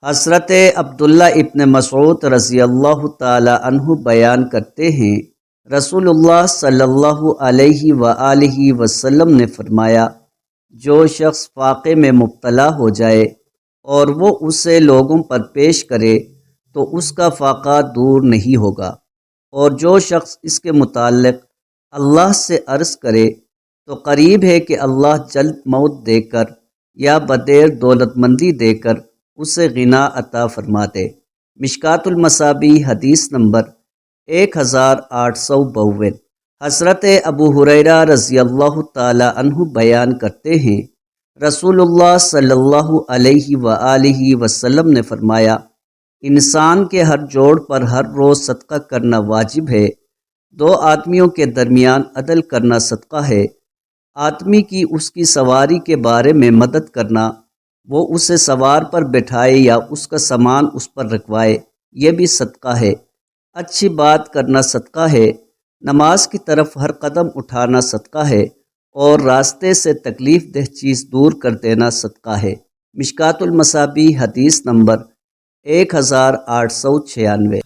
حضرت عبداللہ ابن مسعود رضی اللہ تعالی عنہ بیان کرتے ہیں، رسول اللہ صلی اللہ علیہ وآلہ وسلم نے فرمایا، جو شخص فاقے میں مبتلا ہو جائے اور وہ اسے لوگوں پر پیش کرے تو اس کا فاقہ دور نہیں ہوگا، اور جو شخص اس کے متعلق اللہ سے عرض کرے تو قریب ہے کہ اللہ جلد موت دے کر یا بدیر دولت مندی دے کر اسے غنا عطا فرماتے۔ مشکوٰۃ المصابیح حدیث نمبر 1852۔ حضرت ابو ہریرہ رضی اللہ تعالی عنہ بیان کرتے ہیں، رسول اللہ صلی اللہ علیہ وآلہ وسلم نے فرمایا، انسان کے ہر جوڑ پر ہر روز صدقہ کرنا واجب ہے۔ دو آدمیوں کے درمیان عدل کرنا صدقہ ہے۔ آدمی کی اس کی سواری کے بارے میں مدد کرنا، وہ اسے سوار پر بٹھائے یا اس کا سامان اس پر رکھوائے، یہ بھی صدقہ ہے۔ اچھی بات کرنا صدقہ ہے۔ نماز کی طرف ہر قدم اٹھانا صدقہ ہے، اور راستے سے تکلیف دہ چیز دور کر دینا صدقہ ہے۔ مشکوٰۃ المصابیح حدیث نمبر 1896۔